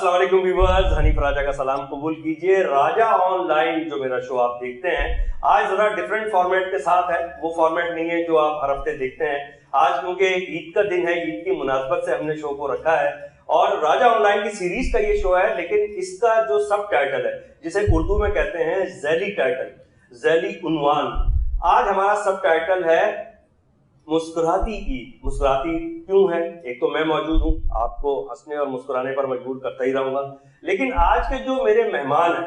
अस्सलाम वालेकुम व्यूअर्स, हनीफ राजा का सलाम कबूल कीजिए। राजा ऑनलाइन जो मेरा शो आप देखते हैं, आज जरा डिफरेंट फॉर्मेट के साथ है। वो फॉर्मेट नहीं है जो आप हर हफ्ते देखते हैं। आज क्योंकि ईद का दिन है, ईद की मुनासबत से हमने शो को रखा है और राजा ऑनलाइन की सीरीज का ये शो है, लेकिन इसका जो सब टाइटल है, जिसे उर्दू में कहते हैं ज़ैली टाइटल, ज़ैली उन्वान, आज हमारा सब टाइटल है मुस्कुराती ईद। मुस्कुराती क्यों है? एक तो मैं मौजूद हूँ, आपको हंसने और मुस्कुराने पर मजबूर करता ही रहूंगा, लेकिन आज के जो मेरे मेहमान हैं,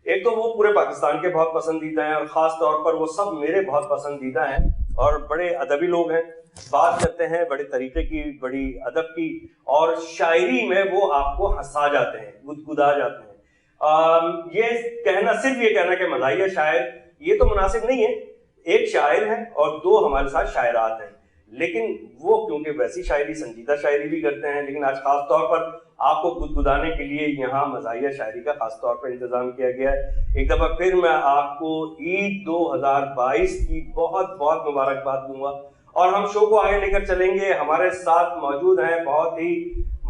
एक तो वो पूरे पाकिस्तान के बहुत पसंदीदा हैं और ख़ास तौर पर वो सब मेरे बहुत पसंदीदा हैं और बड़े अदबी लोग हैं। बात करते हैं बड़े तरीके की, बड़ी अदब की, और शायरी में वो आपको हंसा जाते हैं, गुदगुदा जाते हैं। ये कहना कि मज़ाहिया शायर, ये तो मुनासिब नहीं है। एक शायर है और दो हमारे साथ शायरात हैं, लेकिन वो क्योंकि वैसी शायरी, संजीदा शायरी भी करते हैं, लेकिन आज खास तौर पर आपको गुदगुदाने के लिए यहाँ मज़ाहिया शायरी का खास तौर पर इंतजाम किया गया है। एक दफ़ा फिर मैं आपको ईद 2022 की बहुत बहुत मुबारकबाद दूंगा और हम शो को आगे लेकर चलेंगे। हमारे साथ मौजूद हैं बहुत ही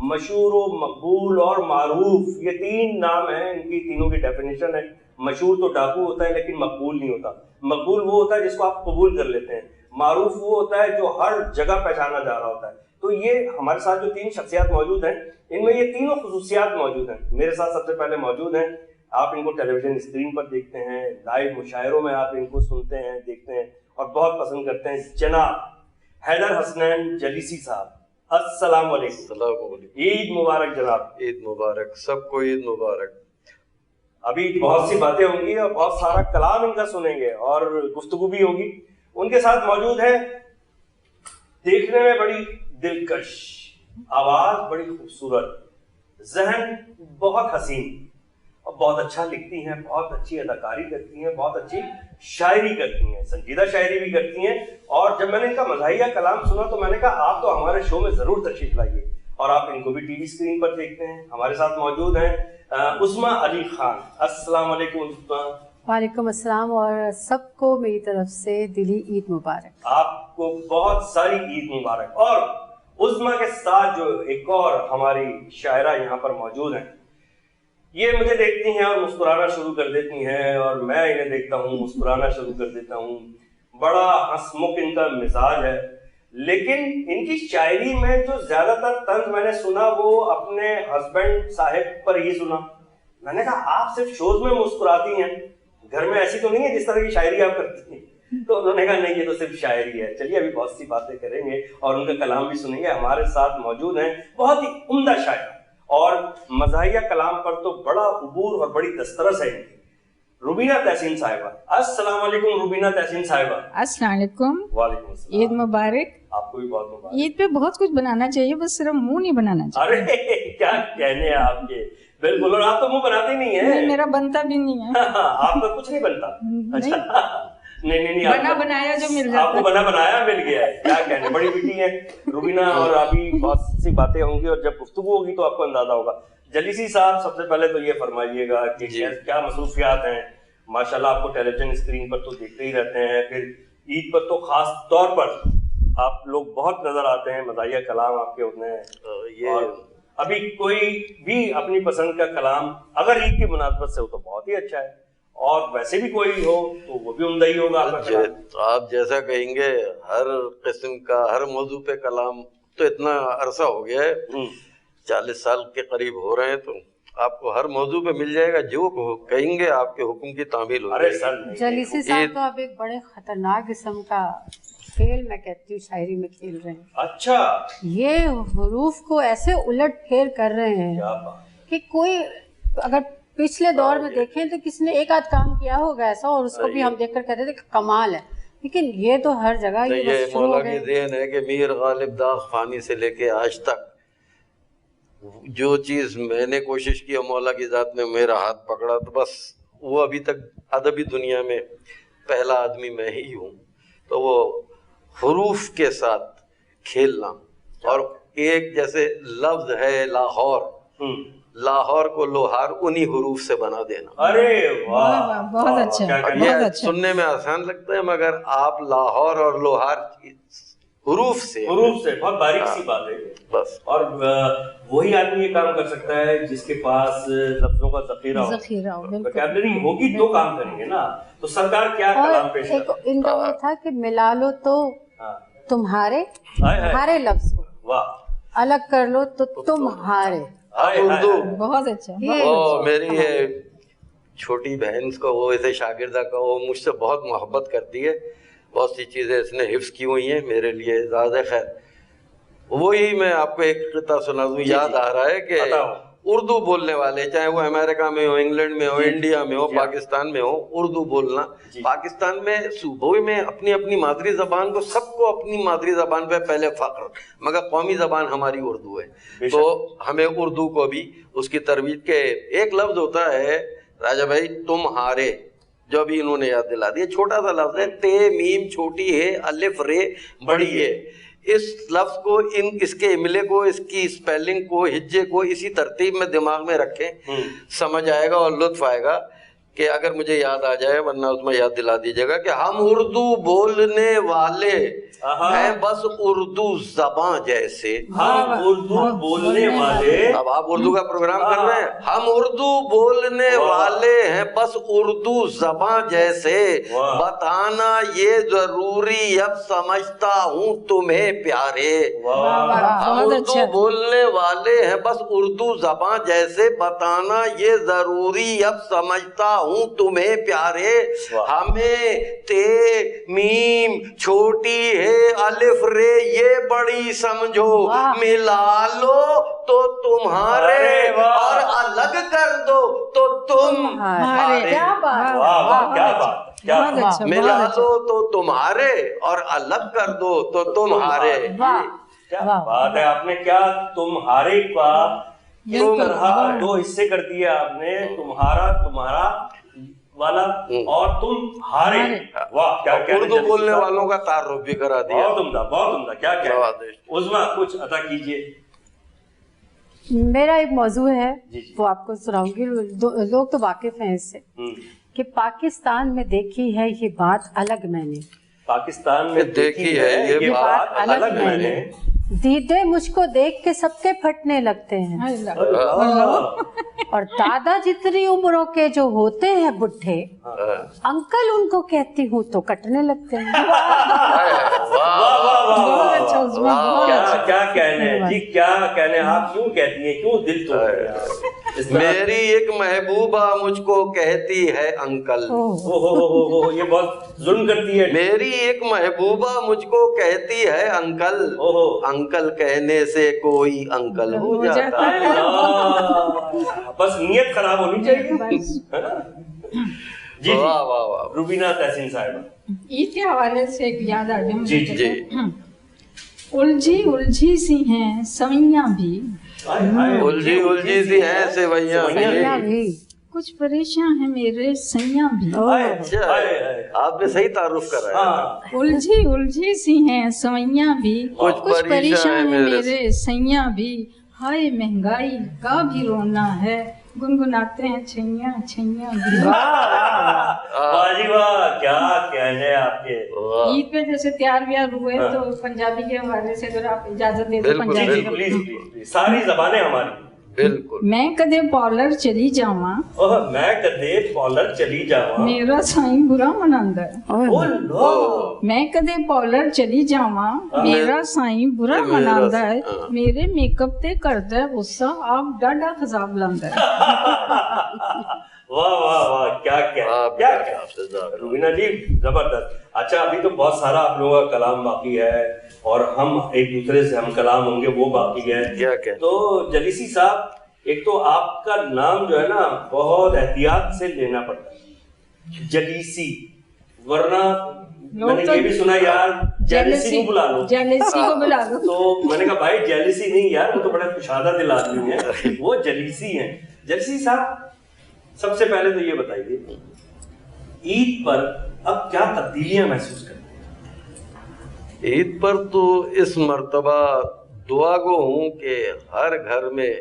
मशहूर, मकबूल और मारूफ, ये तीन नाम हैं, इनकी तीनों की डेफिनेशन है। मशहूर तो डाकू होता है लेकिन मकबूल नहीं होता। मकबूल वो होता है जिसको आप कबूल कर लेते हैं, मारूफ वो होता है जो हर जगह पहचाना जा रहा होता है। तो ये हमारे साथ जो तीन शख्सियात मौजूद हैं, इनमें ये तीनों खुसूसियात मौजूद हैं। मेरे साथ सबसे पहले मौजूद हैं, आप इनको टेलीविजन स्क्रीन पर देखते हैं, लाइव मुशायरों में आप इनको सुनते हैं, देखते हैं और बहुत पसंद करते हैं, जनाब हैदर हसनैन जलीसी साहब। अस्सलाम वालेकुम। ईद मुबारक जनाब। ईद मुबारक, सबको ईद मुबारक। अभी बहुत सी बातें होंगी और बहुत सारा कलाम इनका सुनेंगे और गुफ्तगू भी होगी। उनके साथ मौजूद है, देखने में बड़ी दिलकश, आवाज बड़ी खूबसूरत, जहन बहुत हसीन और बहुत अच्छा लिखती हैं, बहुत अच्छी अदाकारी करती हैं, बहुत अच्छी शायरी करती हैं, संजीदा शायरी भी करती हैं। और जब मैंने इनका मज़ाहिया कलाम सुना तो मैंने कहा आप तो हमारे शो में जरूर तशरीफ लाइए, और आप इनको भी टीवी स्क्रीन पर देखते हैं। हमारे साथ मौजूद हैं उस्मा अली खान। अस्सलाम वालेकुम उस्मा। वालेकुम अस्सलाम और सबको मेरी तरफ से दिली ईद मुबारक। आपको बहुत सारी ईद मुबारक। और उस्मा के साथ जो एक और हमारी शायरा यहाँ पर मौजूद हैं, ये मुझे देखती हैं और मुस्कुराना शुरू कर देती हैं और मैं इन्हें देखता हूँ, मुस्कुराना शुरू कर देता हूँ। बड़ा हंसमुख इनका मिजाज है, लेकिन इनकी शायरी में जो ज्यादातर तंज मैंने सुना वो अपने हस्बैंड साहिब पर ही सुना। मैंने कहा आप सिर्फ शोज में मुस्कुराती हैं, घर में ऐसी तो नहीं है जिस तरह की शायरी आप करती हैं? तो उन्होंने कहा नहीं, ये तो सिर्फ शायरी है। चलिए अभी बहुत सी बातें करेंगे और उनका कलाम भी सुनेंगे। हमारे साथ मौजूद हैं बहुत ही उम्दा शायर और मज़ाहिया कलाम पर तो बड़ा उबूर और बड़ी दस्तरस है इनकी, रुबीना तहसीन साहिबा। अस्सलाम वालेकुम रुबीना तहसीन साहिबा। अस्सलाम वालेकुम। वालेकुम अस्सलाम। ईद मुबारक। आपको भी बहुत मुबारक। ईद पे बहुत कुछ बनाना चाहिए, बस सिर्फ मुंह नहीं बनाना चाहिए। अरे क्या कहने हैं आपके, बिल्कुल। और आप तो मुंह बनाते नहीं है। नहीं, मेरा बनता भी नहीं है। आपका कुछ नहीं बनता? अच्छा नहीं बना बनाया जो मिल जाता आपको बना बनाया मिल गया है। क्या कहने, बड़ी बेटी है रुबीना। और अभी बहुत सी बातें होंगी और जब गुफ्तगू होगी तो आपको अंदाजा होगा। जलीसी साहब, सबसे पहले तो ये फरमाइएगा कि क्या मसरूफियात हैं? माशाल्लाह आपको टेलीविजन स्क्रीन पर तो देखते ही रहते हैं, फिर ईद पर तो खास तौर पर आप लोग बहुत नजर आते हैं, मज़ाहिया कलाम आपके उतने हैं। और अभी कोई भी अपनी पसंद का कलाम अगर ईद की मुनासबत से हो तो बहुत ही अच्छा है, और वैसे भी कोई हो तो वो भी उम्दा ही होगा। तो आप जैसा कहेंगे, हर किस्म का, हर मौजू पे कलाम तो इतना अरसा हो गया है, 40 साल के करीब हो रहे हैं, तो आपको हर मौजू पे मिल जाएगा। जो कहेंगे आपके हुक्म की तामील हो जाएगी। जलीसी साहब तो अब एक बड़े खतरनाक किस्म का खेल, मैं कहती हूँ, शायरी में खेल रहे हैं। अच्छा, ये हुरूफ को ऐसे उलट फेर कर रहे हैं कि कोई अगर पिछले दौर में देखें तो किसी ने एक आध काम किया होगा ऐसा, और उसको भी हम देखकर कहते थे कमाल है, लेकिन ये तो हर जगह ये मौला की देन है कि मीर गालिब दाग फानी से लेके आज तक जो चीज मैंने कोशिश की, मौला की जात ने मेरा हाथ पकड़ा, तो बस वो अभी तक अदबी दुनिया में पहला आदमी मैं ही हूँ। तो वो हुरूफ के साथ खेलना, और एक जैसे लफ्ज है लाहौर, लाहौर को लोहार उन्हीं हुरूफ से बना देना। अरे वाह, बहुत अच्छा, ये सुनने में आसान लगता है, मगर आप लाहौर और लोहार حروف سے بہت باریک سی بات ہے بس. اور وہی آدمی یہ کام کر سکتا ہے جس کے پاس لفظوں کا ذخیرہ ہو, ویکیبلری ہوگی تو کام کریں گے نا. تو سرکار کیا کلام پیش ایک ان کا وہ تھا کہ ملا لو تو تمہارے لفظ کو, الگ کر لو تو تمہارے. اردو بہت اچھا. میری یہ چھوٹی بہن کو, وہ اسے شاگردہ کا, وہ مجھ سے بہت محبت کرتی ہے. بہت سی چیزیں اس نے حفظ کی ہوئی ہیں میرے لیے, زیادہ خیر. وہی میں آپ کو ایک قطعہ سنا دوں, یاد آ رہا ہے کہ اردو بولنے والے, چاہے وہ امریکہ میں ہو, انگلینڈ میں ہو, انڈیا میں ہو, پاکستان میں ہو, اردو بولنا. پاکستان میں صوبوں میں اپنی اپنی مادری زبان کو, سب کو اپنی مادری زبان پہ پہلے فخر, مگر قومی زبان ہماری اردو ہے. تو ہمیں اردو کو بھی اس کی ترویج کے ایک لفظ ہوتا ہے راجہ بھائی, تمہارے, جو ابھی انہوں نے یاد دلا دیا. چھوٹا سا لفظ ہے, تے میم چھوٹی ہے, الف رے بڑی ہے. اس لفظ کو, اس کے املے کو, اس کی اسپیلنگ کو, ہجے کو اسی ترتیب میں دماغ میں رکھیں, سمجھ آئے گا اور لطف آئے گا. کہ اگر مجھے یاد آ جائے, ورنہ اس میں یاد دلا دیجیے گا کہ ہم اردو بولنے والے ہیں بس اردو زباں جیسے. ہم اردو بولنے والے, اب آپ اردو کا پروگرام کر رہے ہیں, ہم اردو بولنے والے ہیں بس اردو زباں جیسے, بتانا یہ ضروری اب سمجھتا ہوں تمہیں پیارے. ہم اردو بولنے والے ہیں بس اردو زباں جیسے, بتانا یہ ضروری اب سمجھتا ہوں تمہیں پیارے. ہمیں تے میم چھوٹی ہے, الف رے یہ بڑی سمجھو, ملا لو تو تمہارے, اور الگ کر دو تو تمہارے. ملا لو تو تمہارے, اور الگ کر دو تو تمہارے. کیا بات ہے, آپ نے کیا تمہارے کا دو حصے کر دیا آپ نے, تمہارا, تمہارا والا اور تم ہارے. واہ, کیا اردو بولنے والوں کا تعارف بھی کرا دیا. بہت عمدہ, بہت عمدہ. کیا عظما کچھ عطا کیجئے. میرا ایک موضوع ہے, وہ آپ کو سناؤں گی. لوگ تو واقف ہیں اس سے کہ پاکستان میں دیکھی ہے یہ بات الگ میں نے, پاکستان میں دیکھی ہے یہ بات الگ میں نے, دیدے مجھ کو دیکھ کے سب کے پھٹنے لگتے ہیں, اور دادا جتنی عمروں کے جو ہوتے ہیں بڈھے, انکل ان کو کہتی ہوں تو کٹنے لگتے ہیں. کیا کہنے جی, کیا کہنے, آپ کیوں کہتی ہیں, کیوں دل توڑ رہے ہیں. میری ایک محبوبہ مجھ کو کہتی ہے انکل. یہ بہت ظلم کرتی ہے. میری ایک محبوبہ مجھ کو کہتی ہے انکل, انکل کہنے سے کوئی انکل ہو جاتا ہے. بس نیت خراب ہونی چاہیے. جی واہ واہ واہ. روبینہ تحسین صاحبہ, عید کے حوالے سے ایک یاد آ گیا. جی جی. الجھی الجھی سی ہیں سوئیاں بھی, الجھی الجھی سی ہیں سوئیاں بھی, کچھ پریشان ہیں میرے سیاں بھی. اچھا, آپ نے صحیح تعارف کرا ہے. الجھی الجھی سی ہیں سوئیاں بھی, کچھ پریشان ہیں میرے سیاں بھی, ہائے مہنگائی کا بھی رونا ہے, گنگناتے ہیں چھیاں چھیاں بھی. واہ جی واہ, کیا کہنے آپ کے. عید پہ جیسے تیار ویار ہوئے تو پنجابی کے حوالے سے اگر آپ اجازت دیں تو پنجابی. پلیز, ساری زبانیں ہماری. بالکل. میں کدے پارلر چلی جاواں, میں کدے پارلر چلی جاواں, میرا سائیں برا مناندا ہے. میں کدے پارلر چلی جاواں, میرا سائیں برا مناندا ہے, میرے میک اپ تے کردا ہے غصہ, آپ ڈاڈا خزاب لاندا ہے. واہ واہ واہ, کیا روبینہ جی, زبردست. اچھا, ابھی تو بہت سارا آپ لوگوں کا کلام باقی ہے, اور ہم ایک دوسرے سے ہم کلام ہوں گے, وہ باقی ہے. تو جلیسی صاحب, ایک تو آپ کا نام جو ہے نا بہت احتیاط سے لینا پڑتا ہے, جلیسی, ورنہ میں نے یہ بھی سنا یار جیلیسی کو بلا لو, جیلیسی کو بلا لو. تو میں نے کہا بھائی جیلیسی نہیں یار, وہ تو بڑا کشادہ دل آدمی ہے, وہ جلیسی ہیں. جلیسی صاحب, سب سے پہلے تو یہ بتائیے, عید پر اب کیا تبدیلیاں محسوس کرتے ہیں؟ عید پر تو اس مرتبہ دعا گو ہوں کہ ہر گھر میں,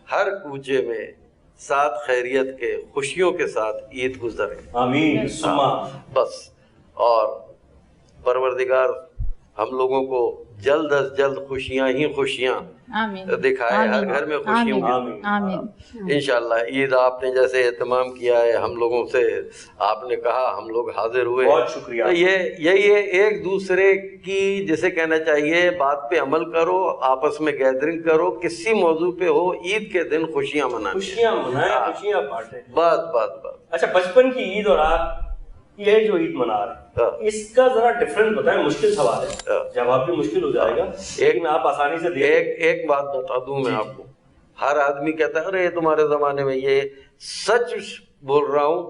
ہر کوچے میں ساتھ خیریت کے, خوشیوں کے ساتھ عید گزرے. آمین. بس, اور پروردگار ہم لوگوں کو جلد از جلد خوشیاں ہی خوشیاں آمین دکھائے, ہر گھر میں خوشیوں کی. آمین انشاءاللہ عید آپ نے جیسے اہتمام کیا ہے, ہم لوگوں سے آپ نے کہا, ہم لوگ حاضر ہوئے, بہت شکریہ. تو یہی ہے ایک دوسرے کی جسے کہنا چاہیے بات پہ عمل کرو, آپس میں گیدرنگ کرو, کسی موضوع پہ ہو, عید کے دن خوشیاں منائیں, خوشیاں منائیں, خوشیاں بانٹیں. بات. اچھا, بچپن کی عید اور آپ یہ جو عید منا رہے ہیں اس کا ذرا ڈفرنٹ بتائیں. مشکل سوال ہے, جواب بھی مشکل ہو جائے گا, لیکن آپ آسانی سے ایک بات بتا دوں میں آپ کو. ہر آدمی کہتا ہے ارے تمہارے زمانے میں یہ, سچ بول رہا ہوں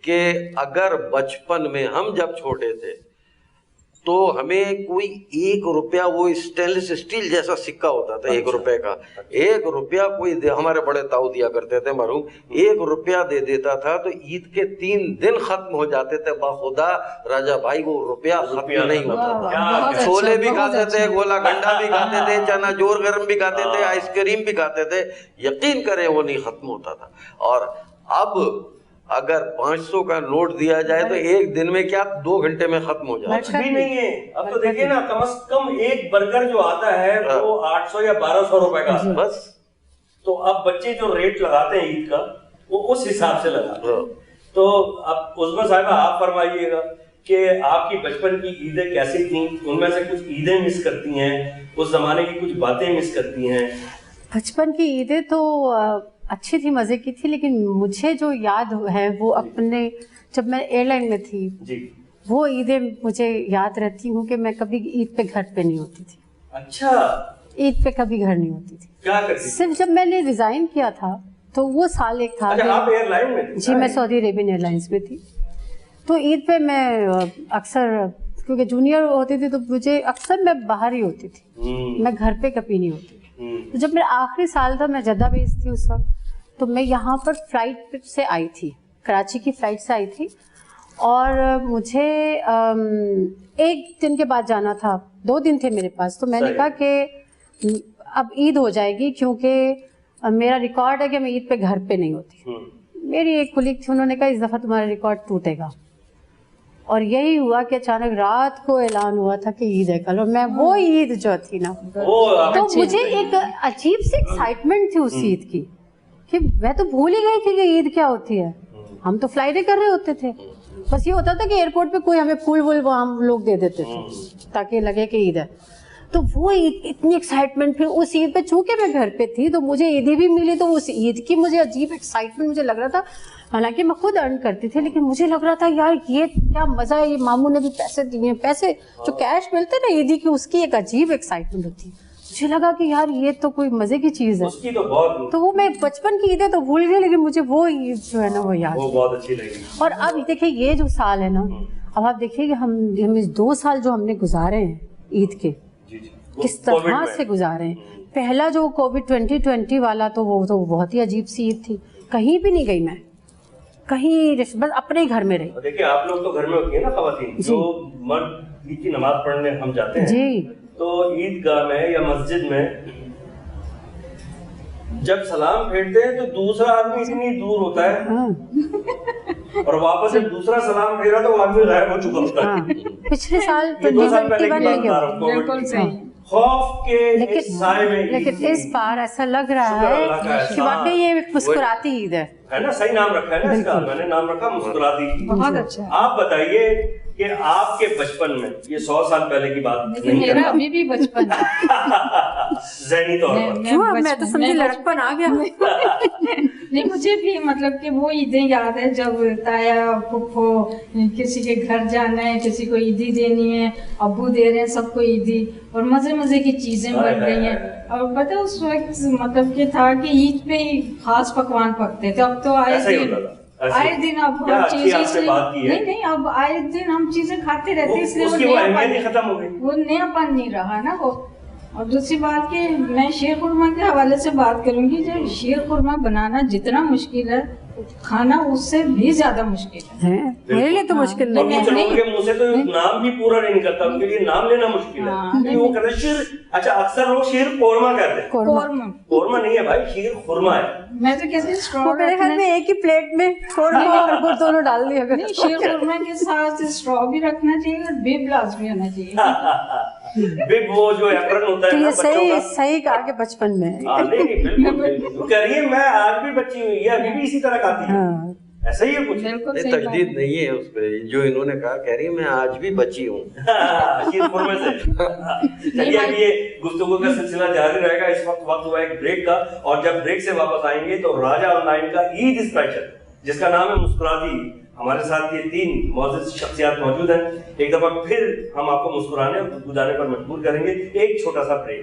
کہ اگر بچپن میں ہم جب چھوٹے تھے تو ہمیں کوئی 1 روپیہ, وہ اسٹینلیس اسٹیل جیسا سکہ ہوتا تھا 1 روپے کا, 1 روپیہ کوئی ہمارے بڑے تاؤ دیا کرتے تھے مرحوم, 1 روپیہ دے دیتا تھا تو عید کے 3 دن ختم ہو جاتے تھے. باخدا راجا بھائی وہ روپیہ ختم نہیں ہوتا تھا. چھولے بھی کھاتے تھے, گولا گنڈا بھی کھاتے تھے, چنا جور گرم بھی کھاتے تھے, آئس کریم بھی کھاتے تھے, یقین کریں وہ نہیں ختم ہوتا تھا. اور اب اگر 500 کا نوٹ دیا جائے تو ایک دن میں کیا 2 گھنٹے میں ختم ہو جائے. کچھ بھی نہیں ہے. اب تو دیکھیں نا, کم از کم ایک برگر جو آتا ہے وہ 800 یا 1200 روپے کا آتا ہے بس. تو اب بچے جو ریٹ لگاتے ہیں عید کا وہ اس حساب سے لگاتے ہیں. تو اب عظمیٰ صاحبہ آپ فرمائیے گا کہ آپ کی بچپن کی عیدیں کیسی تھیں, ان میں سے کچھ عیدیں مس کرتی ہیں, اس زمانے کی کچھ باتیں مس کرتی ہیں. بچپن کی عیدیں تو اچھی تھی, مزے کی تھی, لیکن مجھے جو یاد ہے وہ اپنے جب میں ایئر لائن میں تھی جی, وہ عیدیں مجھے یاد رہتی ہوں کہ میں کبھی عید پہ گھر پہ نہیں ہوتی تھی. اچھا, عید پہ کبھی گھر نہیں ہوتی تھی. کیا کرتی؟ صرف جب میں نے ریزائن کیا تھا تو وہ سال ایک تھا. اچھا, آپ ایئر لائن میں تھی؟ جی, میں سعودی عربین ایئر لائنس میں تھی. تو عید پہ میں اکثر, کیونکہ جونیئر ہوتی تھی تو مجھے اکثر میں باہر ہی ہوتی تھی, میں گھر پہ کبھی نہیں ہوتی. تو جب میرا آخری سال تھا, میں جدہ بیس تھی اس وقت, تو میں یہاں پر فلائٹ سے آئی تھی, کراچی کی فلائٹ سے آئی تھی, اور مجھے 1 دن کے بعد جانا تھا, 2 دن تھے میرے پاس. تو میں نے کہا کہ اب عید ہو جائے گی, کیونکہ میرا ریکارڈ ہے کہ میں عید پہ گھر پہ نہیں ہوتی. میری ایک کولیگ تھی, انہوں نے کہا اس دفعہ تمہارا ریکارڈ ٹوٹے گا. اور یہی ہوا کہ اچانک رات کو اعلان ہوا تھا کہ عید ہے کل, اور میں وہ عید جو تھی نا, تو مجھے ایک عجیب سی ایکسائٹمنٹ تھی اس عید کی, کہ میں تو بھول ہی گئی تھی کہ عید کیا ہوتی ہے. ہم تو فلائٹیں کر رہے ہوتے تھے, بس یہ ہوتا تھا کہ ایئرپورٹ پہ کوئی ہمیں پھول وول ہم لوگ دے دیتے تھے تاکہ لگے کہ عید ہے. تو وہ عید اتنی ایکسائٹمنٹ, پھر اس عید پہ چونکہ میں گھر پہ تھی تو مجھے عیدی بھی ملی, تو اس عید کی مجھے عجیب ایکسائٹمنٹ مجھے لگ رہا تھا. حالانکہ میں خود ارن کرتی تھی, لیکن مجھے لگ رہا تھا یار یہ کیا مزہ ہے, یہ ماموں نے بھی پیسے دیے, پیسے جو کیش ملتے نا عیدی کی, اس کی ایک عجیب ایکسائٹمنٹ ہوتی ہے. مجھے لگا کہ یار یہ تو کوئی مزے کی چیز ہے. تو وہ میں بچپن کی عیدیں تو بھول گئی, لیکن مجھے وہ عید جو ہے نا وہ یاد, وہ بہت اچھی لگی. اور اب دیکھیں یہ جو سال ہے نا, اب آپ دیکھیے کہ ہم 2 سال جو ہم نے گزارے ہیں عید کے, کس طرح سے گزارے ہیں. پہلا جو کووڈ 2020 والا تو وہ تو بہت ہی عجیب سی عید تھی, کہیں بھی نہیں گئی میں, کہیں بس اپنے ہی گھر میں رہی. دیکھیں آپ لوگ تو گھر میں ہوتی ہیں نا خواتین, جو مرد عید کی نماز پڑھنے ہم جاتے ہیں جی, تو عید گاہ میں یا مسجد میں جب سلام پھیرتے ہیں تو دوسرا آدمی اتنی دور ہوتا ہے, اور واپس جب دوسرا سلام پھیرا تو وہ آدمی غائب ہو چکا ہوتا ہے. پچھلے سال 2021 بالکل صحیح. خوف کے سائے میں, لیکن اس بار ایسا لگ رہا ہے کہ واقعی یہ مسکراتی عید ہے نا. صحیح نام رکھا ہے نا اس کا, میں نے نام رکھا مسکراتی عید. بہت اچھا. آپ بتائیے کہ آپ کے بچپن میں, یہ 100 سال پہلے کی بات نہیں, میرا ابھی بھی بچپن ہے ذہنی طور پر, میں تو سمجھی لڑکپن آ گیا. نہیں, مجھے بھی مطلب کہ وہ عیدیں یاد ہے جب تایا پھپھو کسی کے گھر جانا ہے, کسی کو عیدی دینی ہے, ابو دے رہے ہیں سب کو عیدی, اور مزے مزے کی چیزیں بن رہی ہیں. اور پتہ اس وقت مطلب کہ تھا کہ عید پہ ہی خاص پکوان پکتے تھے. اب تو آئے دن اب ہر چیز نہیں, اب آئے دن ہم چیزیں کھاتے رہتے, اس لیے وہ نیا پن نہیں رہا نا وہ. اور دوسری بات کہ میں شیر خورما کے حوالے سے بات کروں گی, جو شیر خورما بنانا جتنا مشکل ہے, کھانا اس سے بھی زیادہ مشکل ہے. میرے لیے تو مشکل نہیں ہے. منہ سے تو نام بھی پورا نہیں نکلتا, ان کے لیے نام لینا مشکل ہے. وہ کہتے ہیں شیر, اچھا اکثر لوگ شیر قورمہ کہتے ہیں. قورمہ نہیں ہے بھائی, شیر خورما ہے. میں تو کہتی ہوں میرے گھر میں ایک ہی پلیٹ میں قورمہ دونوں ڈال دیا. شیر خورما کے ساتھ اسٹرو بھی رکھنا چاہیے اور بیب لازمی ہونا چاہیے. बिग वो जो एप्रन होता तो है ना ये बच्चों सही का। सही कहा कि बचपन में। नहीं बिल्कुल बिल्कुल कह रही है मैं आज भी बच्ची हुई है, अभी भी इसी तरह खाती है, हाँ। ऐसा ही है कुछ। बिल्कुल नहीं, सही बात तजदीद नहीं है उस पे, जो इन्होंने कहा, कह रही है मैं आज भी बची हूँ। शीरपुर में से। चलिए अब ये गुफ्तगू का सिलसिला जारी रहेगा। इस वक्त हुआ एक ब्रेक का, और जब ब्रेक से वापस आएंगे तो राजा ऑनलाइन का ईद स्पेशल जिसका नाम है मुस्कुराती, हमारे साथ ये 3 मौजूद शख्सियात मौजूद हैं। एक दफा फिर हम आपको मुस्कुराने और गुदगुदाने पर मजबूर करेंगे। एक छोटा सा ब्रेक।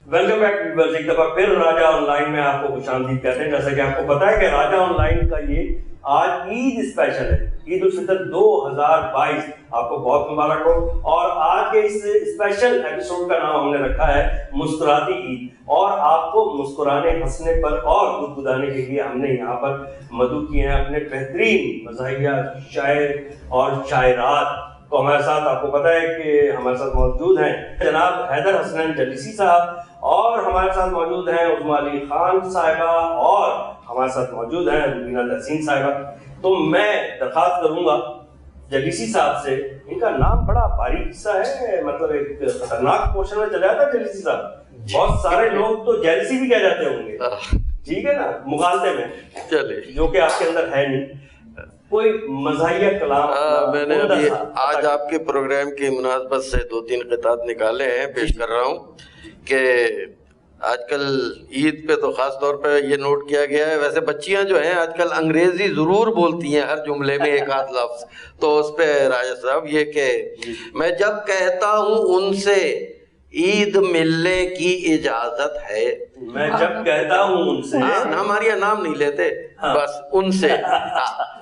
वेलकम बैक व्यूअर्स, एक दफा फिर राजा ऑनलाइन में आपको खुशामदीद कहते हैं। जैसा कि आपको पता है कि राजा ऑनलाइन का ये आज ईद स्पेशल है, ईद उल फितर 2022 आपको बहुत मुबारक हो। और आज के इस स्पेशल एपिसोड का नाम हमने रखा है मुस्कुराती ईद, और आपको मुस्कुराने, हंसने पर और गुदगुदाने के लिए हमने यहाँ पर मदऊ किए हैं अपने बेहतरीन मज़ाहिया शायर और शायरात। तो हमारे साथ आपको पता है कि हमारे साथ मौजूद हैं जनाब हैदर हसनैन जलीसी साहब, और हमारे साथ मौजूद हैं उस्मा अली खान साहिबा, और हमारे साथ मौजूद हैं रुबीना तहसीन साहिबा। तो मैं दरखास्त करूंगा जलीसी साहब से, इनका नाम बड़ा बारीक सा है, मतलब एक खतरनाक पोर्शन में चला जाता है जलीसी साहब, बहुत सारे लोग तो जेलसी भी कह जाते होंगे, ठीक है ना, मुगालते में, चले जो कि आपके अंदर है नहीं। कोई मज़ाहिया कलाम मैंने अभी आज आपके प्रोग्राम की मुनासबत से 2-3 क़ितात निकाले हैं, पेश कर रहा हूँ कि आजकल ईद पे तो ख़ास तौर पे ये नोट किया गया है, वैसे बच्चियां जो हैं आजकल अंग्रेज़ी ज़रूर बोलती हैं हर जुमले में एक आध लफ्ज़, तो उस पे राजा साहब ये कि मैं जब कहता हूँ उनसे ईद मिलने की इजाज़त है, मैं जब कहता हूँ उनसे, हमारे यहाँ नाम नहीं लेते, बस उनसे,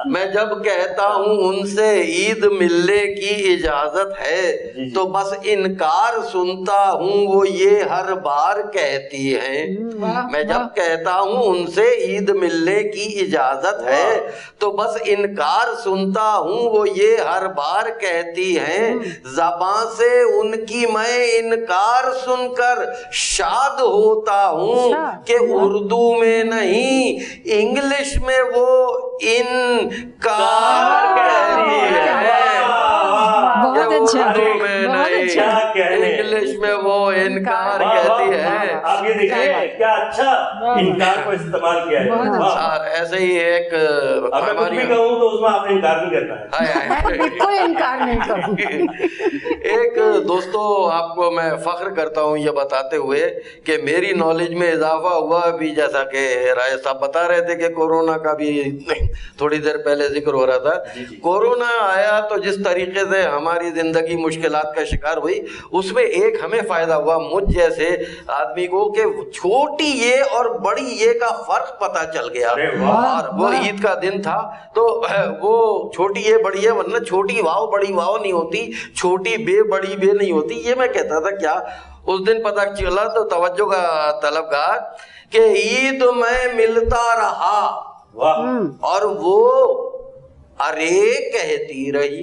मैं जब कहता हूँ उनसे ईद मिलने की इजाजत है, तो बस इनकार सुनता हूँ वो ये हर बार कहती हैं। मैं जब कहता हूँ उनसे ईद मिलने की इजाजत है, तो बस इनकार सुनता हूँ वो ये हर बार कहती हैं। ज़बां से उनकी मैं इनकार सुनकर शाद होता हूँ कि उर्दू में नहीं इंग्लिश में वो इनकार कहती है। बहुत अच्छा, उर्दू में नहीं इंग्लिश में वो इनकार कहती है। आप ये देखिए क्या अच्छा इनकार को इस्तेमाल किया है। ऐसे ही एक अगर कुछ भी कहूँ तो उसमें आपने इनकार नहीं करना है। बिल्कुल इनकार नहीं करूँगी। एक दोस्तों आपको मैं फख्र करता हूँ ये बताते हुए कि मेरी नॉलेज में इजाफा हुआ। अभी जैसा कि राय साहब बता रहे थे कि कोरोना का भी थोड़ी देर पहले जिक्र हो रहा था, कोरोना आया तो जिस तरीके से हमारी जिंदगी मुश्किलात का शिकार हुई, उसमें एक हमें फायदा हुआ मुझ जैसे आदमी को कि छोटी ये और बड़ी ये का फर्क पता चल गया। और वो ईद का दिन था तो वो छोटी ये बड़ी है, वरना छोटी वाव बड़ी वाव नहीं होती, छोटी बे बड़ी बे नहीं होती। ये मैं कहता था क्या उस दिन पता चला तो तवज्जो का तलबगार कि ईद में मिलता रहा और वो अरे कहती रही,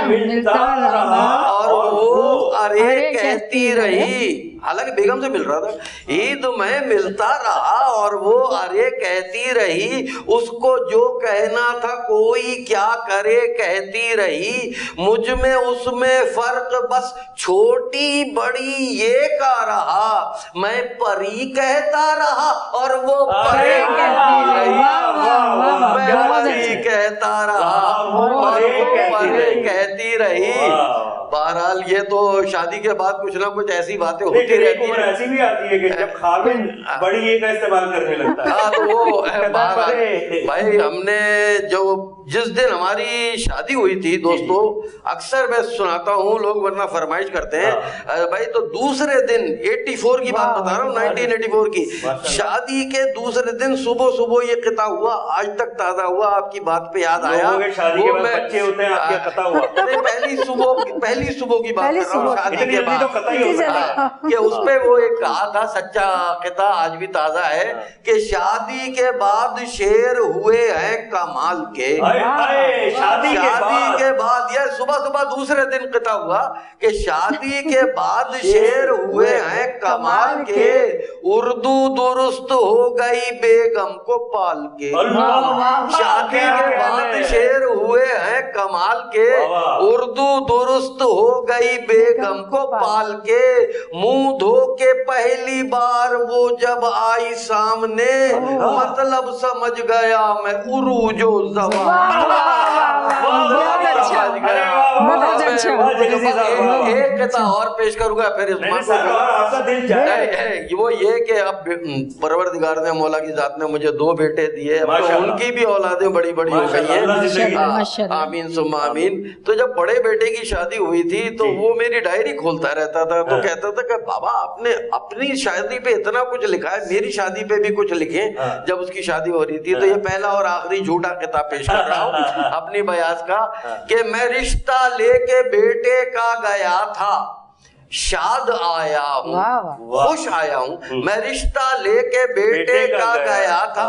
मिलता रहा और वो अरे कहती रही। हालांकि बेगम से मिल रहा था। ईद में मिलता रहा और वो अरे कहती रही, उसको जो कहना था कोई क्या करे कहती रही। मुझ में उसमें फर्क बस छोटी बड़ी ये का रहा, मैं परी कहता रहा और वो परे कहती रही। मैं परी कहता रहा और वो परे कहती रही। बहरहाल ये तो शादी के बाद कुछ ना कुछ ऐसी बातें होती रहती है। ऐसी भी आती है कि जब खाविन बड़ी ये का इस्तेमाल करने लगता है। हाँ तो वो भाई हमने जो जिस दिन हमारी शादी हुई थी दोस्तों, अक्सर मैं सुनाता हूँ, लोग वरना फरमाइश करते हैं भाई, तो दूसरे दिन 84 की बात बता रहा हूँ, 1984 की शादी के दूसरे दिन सुबह सुबह ये किता हुआ, आज तक ताजा हुआ। आपकी बात पे याद आया, शादी के बाद बच्चे होते हैं, आपके कता हुआ। पहली सुबह की बात कर रहा हूँ, शादी के बाद तो कता ही होता है कि उसपे वो एक कहा था, सच्चा किता आज भी ताजा है कि शादी के बाद शेर हुए हैं कमाल के। हाय हाय, शादी के बाद ये सुबह सुबह दूसरे दिन क़िता हुआ कि शादी के बाद शेर हुए हैं कमाल के, उर्दू दुरुस्त हो गई बेगम को पाल के। शादी के बाद शेर हुए हैं कमाल के, उर्दू दुरुस्त हो गई बेगम को पाल के। मुंह धो के पहली बार वो जब आई सामने, मतलब समझ गया मैं उरूजो ज़बान। एक क़िता और पेश करूंगा फिर वो ये कि अब परवरदिगार ने मौला की जात ने मुझे 2 बेटे दिए, अब तो उनकी भी औलादें बड़ी बड़ी हो गई हैं, आमीन सुम्मा आमीन। तो जब बड़े बेटे की शादी हुई थी तो वो मेरी डायरी खोलता रहता था, तो कहता था कि बाबा आपने अपनी शादी पे इतना कुछ लिखा है, मेरी शादी पे भी कुछ लिखें। जब उसकी शादी हो रही थी तो ये पहला और आखिरी झूठा किताब पेश कर रहा हूँ अपनी बयास का कि मैं रिश्ता लेके बेटे का गया था, शाद आया हूँ, खुश आया हूँ। मैं रिश्ता लेके बेटे का गया था,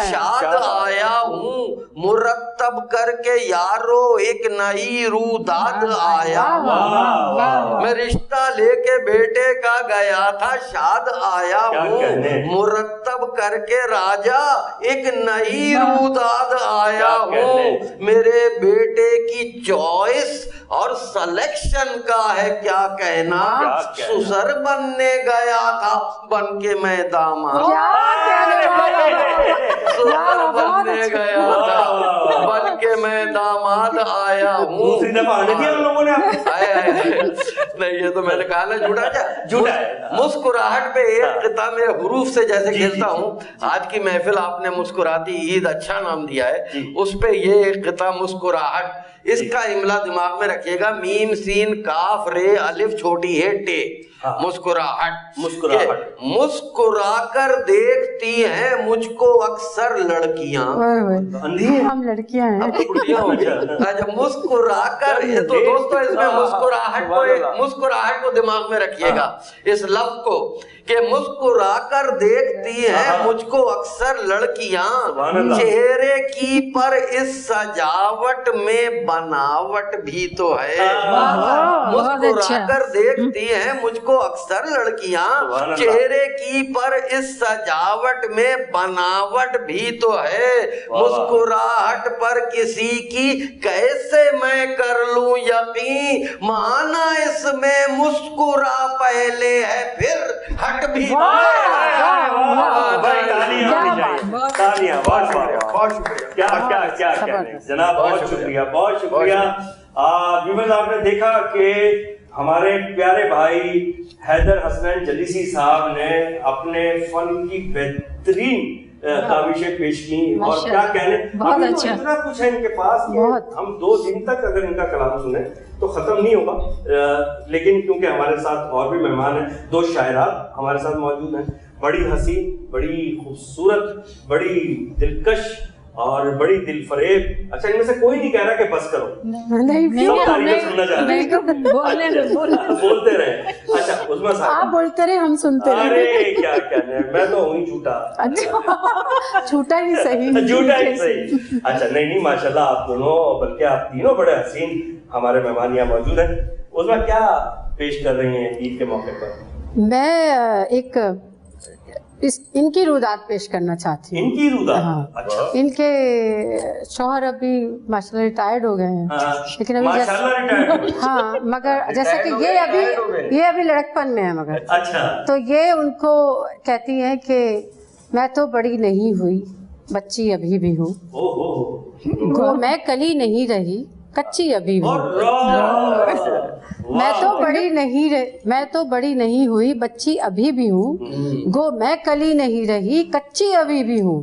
शाद आया हूँ, मुरत्तब करके यारो एक नई रूदाद आया हूँ। मैं रिश्ता लेके बेटे का गया था, शाद आया हूँ, मुरत्तब करके राजा एक नई रूदाद आया हूँ। मेरे बेटे की चॉइस और सिलेक्शन का है क्या कहना, सुसर बनने गया था बन के मैं दामाद, सुसर बनने गया था बन के मैं दामाद आया हूँ। दूसरी दफा आने दिया हम लोगों ने नहीं ये तो मैंने कहा ना झूठा है। मुस्कुराहट पे एक क़िता में हुरूफ से जैसे खेलता हूँ, आज की महफिल आपने मुस्कुराती ईद अच्छा नाम दिया है, उस पे ये एक क़िता मुस्कुराहट, इसका इमला दिमाग में रखिएगा, मीम सीन काफ रे अलिफ छोटी है टे। मुस्कुराहट, मुस्कुराकर देखती हैं मुझको अक्सर लड़कियां, हम लड़कियां हैं, जब मुस्कुराकर, ये तो दोस्तों इसमें मुस्कुराहट को दिमाग में रखिएगा, इस लफ्ज को कि मुस्कुराकर देखती हैं मुझको अक्सर लड़कियां, चेहरे की पर इस सजावट में बनावट भी तो है। मुस्कुराकर देखती हैं मुझको अक्सर लड़कियां, चेहरे की पर इस सजावट में बनावट भी तो है। मुस्कुराहट पर किसी की कैसे मैं कर लूं यकीन, माना इसमें मुस्कुरा पहले है फिर हट भी। क्या जनाब, बहुत शुक्रिया, बहुत शुक्रिया। आपने देखा कि हमारे प्यारे भाई हैदर हसनैन जलीसी साहब ने अपने फन की बेहतरीन काविशें पेश की, और क्या कहने, इतना कुछ है इनके पास कि हम 2 दिन तक अगर इनका कलाम सुने तो खत्म नहीं होगा। लेकिन क्योंकि हमारे साथ और भी मेहमान हैं, 2 शायरात हमारे साथ मौजूद हैं, बड़ी हसीन, बड़ी खूबसूरत, बड़ी दिलकश और बड़ी दिल फरेब। अच्छा, इनमें से कोई नहीं कह रहा कि बस करो, सब तारीफें सुनना चाह रहे हैं, बोलते रहे। अच्छा उस्मा साहब, आप बोलते रहे, हम सुनते रहे। अरे क्या कहने, मैं तो हूँ झूठा। अच्छा, झूठा ही सही, झूठा ही सही। अच्छा नहीं माशाल्लाह, आप दोनों, बल्कि आप तीनों बड़े हसीन हमारे मेहमान यहाँ मौजूद हैं। उस्मा क्या पेश कर रही हैं ईद के मौके पर? मैं एक इनकी रुदात पेश करना चाहती हूँ। इनकी रुदात? हाँ। अच्छा। इनके शौहर अभी माशाल्लाह रिटायर्ड हो गए हैं, लेकिन अभी हाँ, मगर जैसे कि ये अभी लड़कपन में है, मगर अच्छा, तो ये उनको कहती हैं कि मैं तो बड़ी नहीं हुई, बच्ची अभी भी हूँ, गो मैं कली नहीं रही, कच्ची अभी भी, मैं तो बड़ी नहीं हुई, बच्ची अभी भी हूँ, गो मैं कली नहीं रही, कच्ची अभी भी हूँ,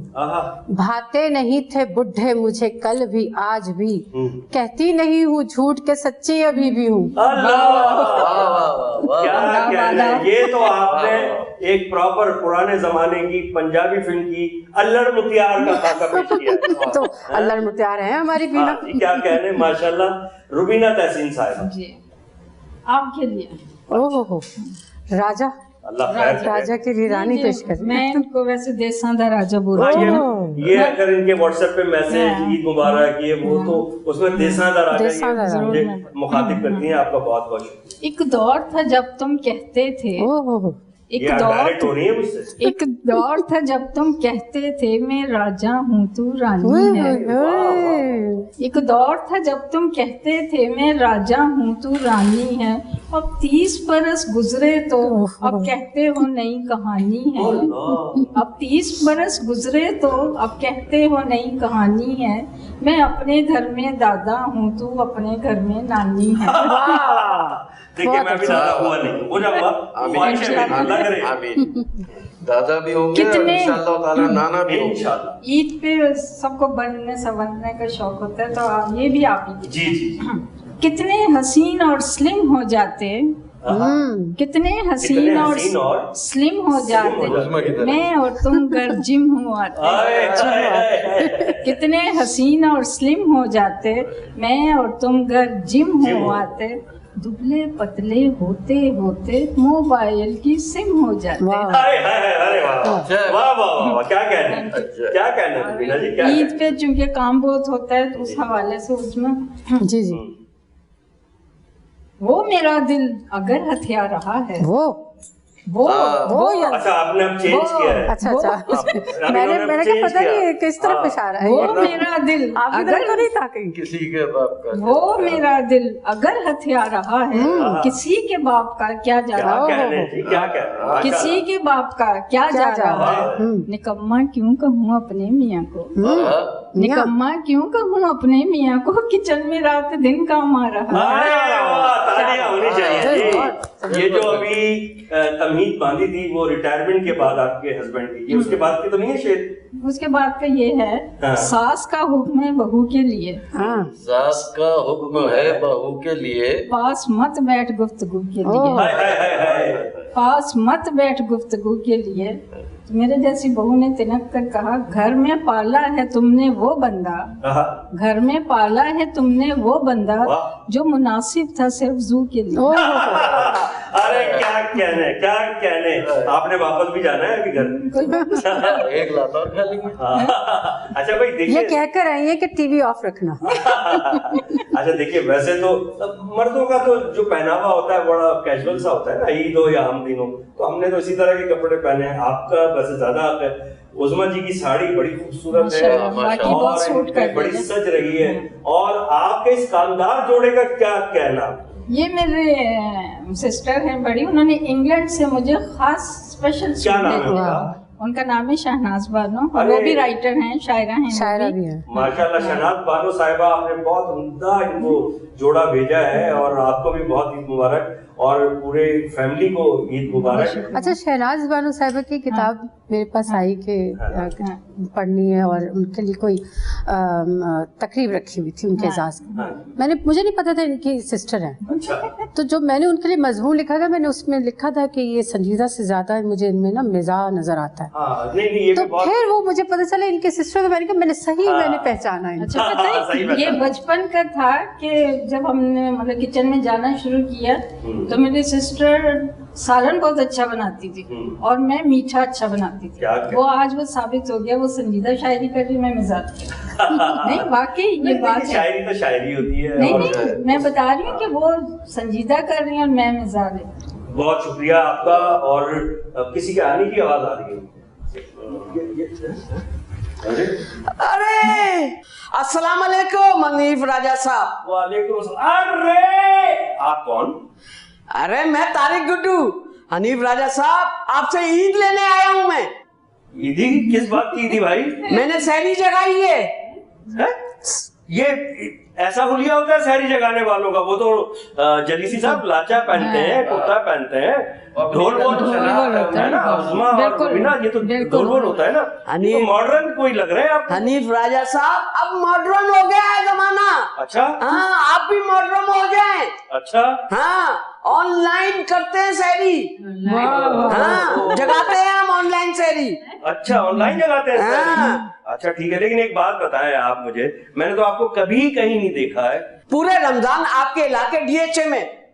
भाते नहीं थे बुढ़े मुझे कल भी आज भी, कहती नहीं हूँ झूठ के सच्ची अभी भी हूँ। ये तो आपने एक प्रॉपर पुराने जमाने की पंजाबी फिल्म की अल्लड़ मुतियार का खाका पेश किया। तो अल्लड़ मुतियार है हमारी बीना। क्या कहने, माशाल्लाह। रुबीना तहसीन साहब जी, आपके लिए। ओहो, राजा अल्लाह खैर करे। राजा के लिए रानी पेश कर। मैं इनको वैसे देसां दा राजा बोलती हूँ। ये अगर इनके व्हाट्सएप पे मैसेज ईद मुबारक ये वो तो उसमें देसां दा राजा ये मुझे मुखातिब करती हैं। आपका बहुत बहुत शुक्रिया। एक दौर था जब तुम कहते थे, ये डायरेक्ट हो रही है मुझसे। एक दौर था जब तुम कहते थे मैं राजा हूँ तू रानी है। एक दौर था जब तुम कहते थे मैं राजा हूँ तू रानी है। अब 30 बरस गुजरे तो अब कहते हो नई कहानी है। अब 30 बरस गुजरे तो अब कहते हो नई कहानी है। मैं अपने घर में दादा हूँ तू अपने घर में नानी है। देखिए मैं भी दादा हुआ नहीं हो जाऊंगा। अल्लाह करे। आमीन। दादा भी होंगे और इंशाअल्लाह ताला नाना भी होंगे इंशाअल्लाह। ईद पे सबको बनने संवरने का शौक होता है, तो ये भी आप ही जी जी कितने हसीन और स्लिम हो जाते, कितने हसीन और स्लिम हो जाते मैं और तुम घर जिम हो आते। कितने हसीन और स्लिम हो जाते मैं और तुम घर जिम हो आते। दुबले पतले होते होते मोबाइल की सिम हो जाते। अरे वाह वाह वाह क्या कहने क्या कहने बीना जी क्या ईद पे चूंकि काम बहुत होता है तो उस हवाले से उसमें जी जी वो मेरा दिल अगर हथियार रहा है वो अच्छा आपने अब चेंज किया है। अच्छा मैंने क्या पता नहीं किस तरफ इशारा है। वो मेरा दिल अगर तो नहीं था कहीं किसी के बाप का वो मेरा दिल अगर हथियार रहा है किसी के बाप का क्या जा रहा है। क्या कह किसी के बाप का क्या जा रहा है। निकम्मा क्यों कहूँ अपने मियाँ को, निकम्मा क्यों कहूँ अपने मियाँ को किचन में रात दिन काम आ रहा है। होनी चाहिए। ये जो अभी तमीद बांधी थी वो रिटायरमेंट के बाद आपके हस्बैंड की, ये उसके बाद की तो नहीं है शेर? उसके बाद का ये है सास का हुक्म है बहू के लिए, सास का हुक्म है बहू के लिए, पास मत बैठ गुफ्तगू के लिए, पास मत बैठ गुफ्तगू के लिए। तो मेरे जैसी बहू ने तिनक कर कहा घर में पाला है तुमने वो बंदा, घर में पाला है तुमने वो बंदा जो मुनासिब था सिर्फ जू के लिए। अरे क्या कहने आपने वापस भी जाना है अभी घर? एक लाता और खा लेंगे। अच्छा भाई देखिए ये कहकर आई है कि टीवी ऑफ रखना। अच्छा देखिए वैसे तो मर्दों का तो जो पहनावा होता है बड़ा कैजुअल सा होता है ना, ईद हो या आम दिन हो, तो हमने तो इसी तरह के कपड़े पहने हैं। आपका वैसे ज्यादा आप है। उस्मा जी की साड़ी बड़ी खूबसूरत है और बड़ी सज रही है। और आपके इस शानदार जोड़े का क्या कहना? ये मेरे सिस्टर हैं बड़ी, उन्होंने इंग्लैंड से मुझे खास स्पेशल क्या नाम है उनका? उनका नाम है शहनाज बानो, वो भी राइटर हैं, शायरा हैं, शायरा भी है। माशाल्लाह शहनाज बानो साहिबा आपने बहुत उम्दा इनको जोड़ा भेजा है और आपको भी बहुत ईद मुबारक और पूरे फैमिली को ईद मुबारक। अच्छा शहनाज बानो साहिबा की किताब मेरे पास आई कि पढ़नी है और उनके लिए कोई तकरीब रखी हुई थी उनके एजाज की। मुझे नहीं पता था इनकी सिस्टर है। अच्छा। तो जो मैंने उनके लिए मजमून लिखा था मैंने उसमें लिखा था कि ये संजीदा से ज्यादा मुझे इनमें ना मिजाज नजर आता है। नहीं, तो फिर वो मुझे पता चला इनके सिस्टर, मैंने पहचाना है। अच्छा पता है ये बचपन का था कि जब हमने मतलब किचन में जाना शुरू किया तो मेरी सिस्टर सालन बहुत अच्छा बनाती थी और मैं मीठा अच्छा बनाती थी। वो आज वो साबित हो गया, वो संजीदा शायरी कर रही, मैं मिजाज नहीं वाकई ये बात है। शायरी तो शायरी होती है। नहीं मैं बता रही हूँ कि वो संजीदा कर रही है और मैं मिजाज है। बहुत शुक्रिया आपका। और किसी के आने की आवाज आ रही है। अरे अस्सलाम वालेकुम हनीफ राजा साहब। वालेकुम अस्सलाम। अरे आप कौन? अरे मैं तारिक गुड्डू। हनीफ राजा साहब आपसे ईद लेने आया हूँ मैं। ईदी किस बात की थी भाई? मैंने सहरी जगाई है। ये ऐसा हुलिया होता है शहरी जगाने वालों का? वो तो जलीसी साहब लाचा पहनते हैं, कुर्ता पहनते हैं, ढोल वोल है ना, उस्मा और बिना, ये तो ढोल वोल होता है ना। तो मॉडर्न कोई लग रहे हैं आप। हनीफ राजा साहब अब मॉडर्न हो गया है जमाना। अच्छा हाँ आप भी मॉडर्न हो जाएं। अच्छा हाँ ऑनलाइन करते हैं सहरी। हाँ जगाते हैं हम ऑनलाइन सहरी। अच्छा ऑनलाइन जगाते हैं। अच्छा ठीक है, लेकिन एक बात बताएं आप मुझे, मैंने तो आपको कभी कहीं नहीं देखा है। पूरे रमजान आपके इलाके डीएचए में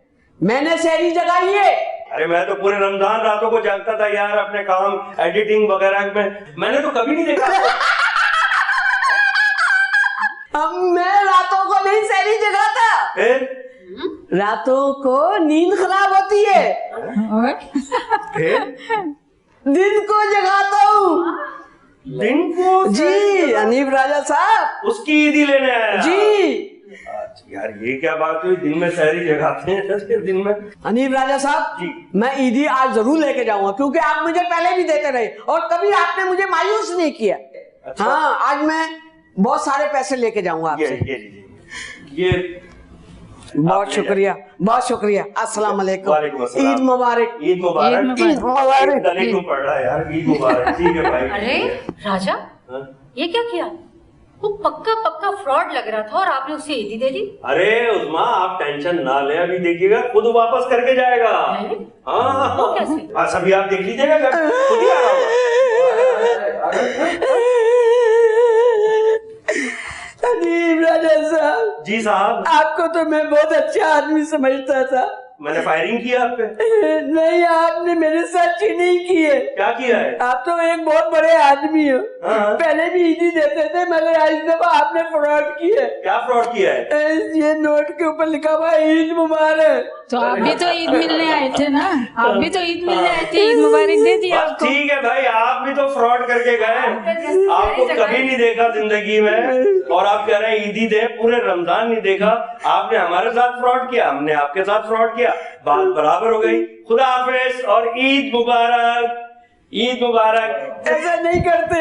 میں نے سحری جگائی ہے. ارے میں تو پورے رمضان راتوں کو جاگتا تھا یار اپنے کام ایڈیٹنگ وغیرہ میں نے تو کبھی نہیں دیکھا. میں راتوں کو نہیں سحری جگاتا. پھر راتوں کو نیند خراب ہوتی ہے. پھر دن کو جگاتا ہوں. دن کو جی حنیف راجہ صاحب اس کی عیدی لینے آیا. جی یار یہ کیا بات ہوئی, دن میں سحری جگاتے ہیں دن میں. حنیف راجہ صاحب جی میں عیدی آج ضرور لے کے جاؤں گا, کیونکہ آپ مجھے پہلے بھی دیتے رہے اور کبھی آپ نے مجھے مایوس نہیں کیا. ہاں آج میں بہت سارے پیسے لے کے جاؤں گا آپ سے. یہ بہت شکریہ, بہت شکریہ. السلام علیکم. وعلیکم السلام. عید مبارک. عید مبارک. عید مبارک. گلے کیوں پڑ رہا ہے یار, عید مبارک. ٹھیک ہے بھائی. ارے راجا یہ کیا کیا, وہ پکا پکا فراڈ لگ رہا تھا اور آپ نے اسے عیدی دے دی. ارے عظما آپ ٹینشن نہ لیں, ابھی دیکھیے گا خود واپس کر کے جائے گا. ہاں وہ کیسے؟ بس ابھی آپ دیکھ لیجیے گا خود ہی آ رہا ہوگا. حنیف راجہ صاحب جی صاحب, آپ کو تو میں بہت اچھا آدمی سمجھتا تھا. میں نے فائرنگ کیا آپ پہ. نہیں آپ نے میرے ساتھ چیٹنگ کی ہے. کیا کیا ہے؟ آپ تو ایک بہت بڑے آدمی ہو. پہلے بھی عیدی دیتے تھے مگر آج دفعہ آپ نے فراڈ کیا ہے. کیا فراڈ کیا ہے؟ یہ نوٹ کے اوپر لکھا ہوا ہے عید مبارک. تو آپ بھی تو عید ملنے آئے تھے نا, آپ بھی تو عید ملنے آئے تھے, عید مبارک دے دی آپ کو. ٹھیک ہے بھائی, آپ بھی تو فراڈ کر کے گئے, آپ کو کبھی نہیں دیکھا زندگی میں اور آپ کہہ رہے ہیں عیدی دے, پورے رمضان نہیں دیکھا. آپ نے ہمارے ساتھ فراڈ کیا, ہم نے آپ کے ساتھ فراڈ کیا, بات برابر ہو گئی. خدا حافظ اور عید مبارک. عید مبارک. ایسا نہیں کرتے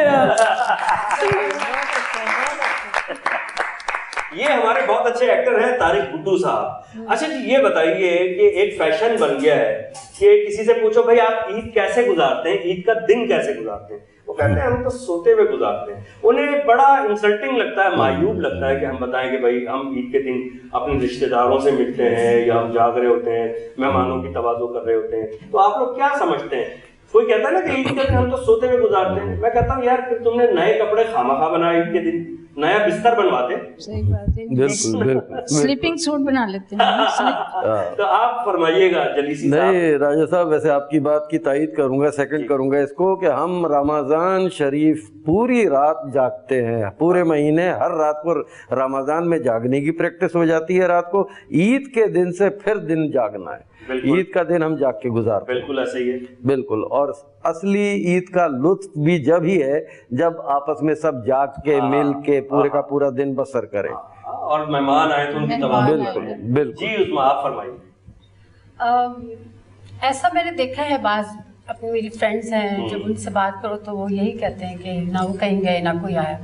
یہ ہمارے بہت اچھے ایکٹر ہیں طارق بھٹو صاحب. اچھا جی یہ بتائیے کہ ایک فیشن بن گیا ہے کہ کسی سے پوچھو بھائی آپ عید کیسے گزارتے ہیں, عید کا دن کیسے گزارتے ہیں, وہ کہتے ہیں ہم تو سوتے ہوئے گزارتے ہیں. انہیں بڑا انسلٹنگ لگتا ہے, معیوب لگتا ہے کہ ہم بتائیں کہ بھائی ہم عید کے دن اپنے رشتہ داروں سے ملتے ہیں یا ہم جاگ رہے ہوتے ہیں, مہمانوں کی تواضع کر رہے ہوتے ہیں. تو آپ لوگ کیا سمجھتے ہیں؟ کوئی کہتا ہے نا کہ عید کے دن ہم تو سوتے ہوئے گزارتے ہیں. میں کہتا ہوں یار پھر تم نے نئے کپڑے خواہ بنائے عید کے دن, نیا بستر بنواتے. صحیح بات ہے, بالکل بالکل سلیپنگ سوٹ بنا لیتے ہیں. تو آپ فرمائیے گا جلیسی صاحب. نہیں راجہ صاحب, ویسے آپ کی بات کی تائید کروں گا, سیکنڈ کروں گا اس کو, کہ ہم رمضان شریف پوری رات جاگتے ہیں, پورے مہینے ہر رات کو رمضان میں جاگنے کی پریکٹس ہو جاتی ہے رات کو. عید کے دن سے پھر دن جاگنا ہے, عید کا دن ہم جاگ کے گزارتے ہیں. بالکل ایسا ہی ہے. بالکل, اور اصلی عید کا لطف بھی جب ہی ہے جب آپس میں سب جاگ کے مل کے پورے کا پورا دن بسر کریں. اور مہمان آئے تو ان کی تواضع. بالکل بالکل. جی عظما آپ فرمائیے. ایسا میں نے دیکھا ہے, بعض اپنی میری فرینڈس ہیں جب ان سے بات کرو تو وہ یہی کہتے ہیں کہ نہ وہ کہیں گئے نہ کوئی آیا.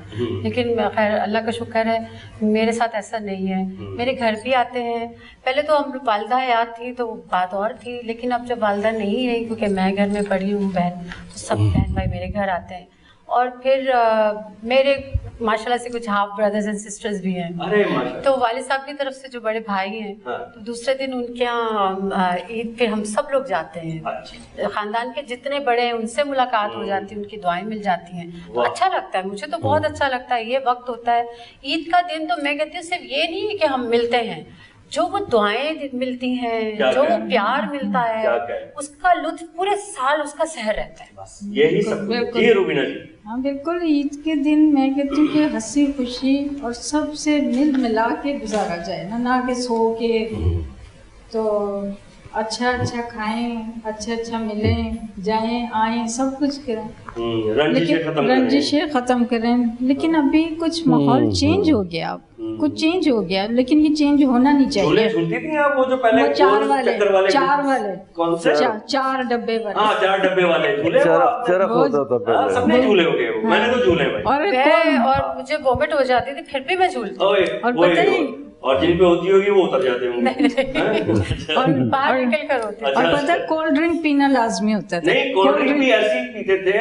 لیکن خیر اللہ کا شکر ہے میرے ساتھ ایسا نہیں ہے, میرے گھر بھی آتے ہیں. پہلے تو ہم والدہ حیات تھی تو بات اور تھی, لیکن اب جب والدہ نہیں ہے کیونکہ میں گھر میں پڑھی ہوں بہن, تو سب بہن بھائی میرے گھر آتے ہیں. اور پھر میرے ماشاءاللہ سے کچھ ہاف بردرز اینڈ سسٹرز بھی ہیں. تو والد صاحب کی طرف سے جو بڑے بھائی ہیں تو دوسرے دن ان کے یہاں عید پہ ہم سب لوگ جاتے ہیں. خاندان کے جتنے بڑے ہیں ان سے ملاقات ہو جاتی ہے, ان کی دعائیں مل جاتی ہیں. اچھا لگتا ہے, مجھے تو بہت اچھا لگتا ہے. یہ وقت ہوتا ہے عید کا دن, تو میں کہتی ہوں صرف یہ نہیں ہے کہ ہم ملتے ہیں, جو وہ دعائیں ملتی ہیں, جو وہ پیار ملتا ہے, اس کا لطف پورے سال اس کا سحر رہتا ہے. یہی سب. جی روبینہ جی. ہاں بالکل, عید کے دن میں کہتی ہوں کہ ہنسی خوشی اور سب سے مل ملا کے گزارا جائے نا کہ سو کے. تو اچھا اچھا کھائیں, اچھا ملیں, جائیں آئیں, سب کچھ کریں, رنجشیں ختم کریں. لیکن ابھی کچھ ماحول چینج ہو گیا, کچھ چینج ہو گیا, لیکن یہ چینج ہونا نہیں چاہیے. جھولتی تھی آپ وہ جو پہلے چار والے کون سے 4 ڈبے والے. ہاں 4 ڈبے والے جھولے, چرخ ہوتا تھا پہلے. سب نے جھولے ہو گئے, میں نے تو جھولے بھائی. اور مجھے وومٹ ہو جاتی تھی پھر بھی میں جھولتی. اور پتہ ہی, اور جن پہ ہوتی ہوگی وہ اتر جاتے ہوں گے اور باہر نکل کر ہوتے. اور پتہ کولڈ ڈرنک پینا لازمی ہوتا تھا. نہیں کولڈ ڈرنک بھی ایسی پیتے تھے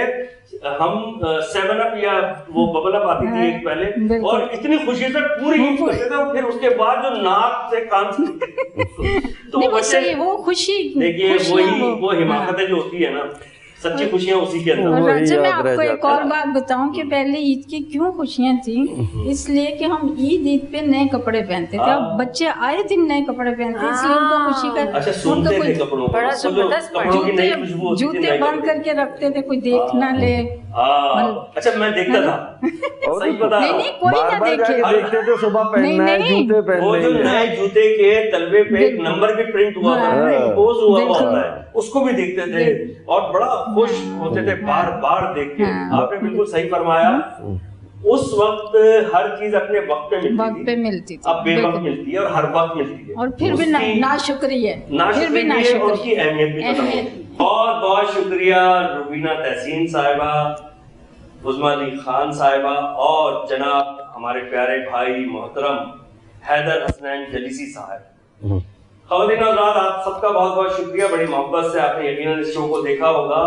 ہم, 7 اپ یا وہ ببل اپ آتی تھی ایک پہلے, اور اتنی خوشی سے پوری عید کرتے تھے, پھر اس کے بعد جو ناک سے کان سے تو وہ خوشی دیکھیے وہی وہ حماقتیں جو ہوتی ہے نا सच्ची खुशियां उसी के अंदर। और वही अच्छा मैं याद रह आपको एक जाता और बात बताऊं कि पहले ईद की क्यों खुशियां थी, इसलिए कि हम ईद पे नए कपड़े पहनते थे। अब बच्चे आए दिन नए कपड़े पहनते, इसलिए उनको खुशी का अच्छा, सूंघते थे कपड़ों को, बड़ा वो जो जबरदस्त कपड़ों की नई खुशबू होती थी, जूते नए बंद कपड़े। करके रखते थे, कोई देख ना ले। अच्छा, मैं देखता था, सही बता नहीं रहा नहीं हूँ। कोई ना बार देखे। जाके देखते थे सुबह पहनना है, नहीं, जूते वो जो पहनने हैं। नए जूते के तलवे पे एक नंबर भी प्रिंट हुआ था, हाँ। इम्पोज हुआ हुआ बिल्कुल। होता है, उसको भी देखते थे और बड़ा खुश होते थे बार बार देख के। हाँ। आपने बिल्कुल सही फरमाया, उस वक्त हर चीज अपने वक्त पे वक्त मिलती पे थी, मिलती थी, अब बेवक्त बिल्कुल। मिलती है और हर वक्त मिलती है। और फिर भी उसकी नाशुक्री है, फिर भी नाशुक्री भी है और नाशुक्री उसकी अहमियत भी पता अहमियत। होगी। बहुत बहुत शुक्रिया रुबीना तहसीन साहिबा, उज़मा अली खान साहिबा और जनाब हमारे प्यारे भाई मोहतरम हैदर हसनैन जलीसी साहब। ख़वातीन और हज़रात, आप सबका बहुत बहुत शुक्रिया, बड़ी मोहब्बत से आपने यकीनन इस शो को देखा होगा।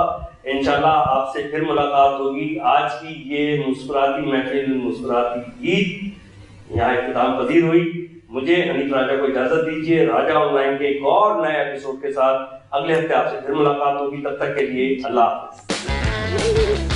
इंशाल्लाह आपसे फिर मुलाकात होगी। आज की ये मुस्कुराती महफिल, मुस्कुराती ईद यहाँ इख्तिताम पजीर हुई। मुझे हनीफ राजा को इजाजत दीजिए। राजा ऑनलाइन के एक और नए एपिसोड के साथ अगले हफ्ते आपसे फिर मुलाकात होगी। तब तक के लिए अल्लाह हाफ़िज़।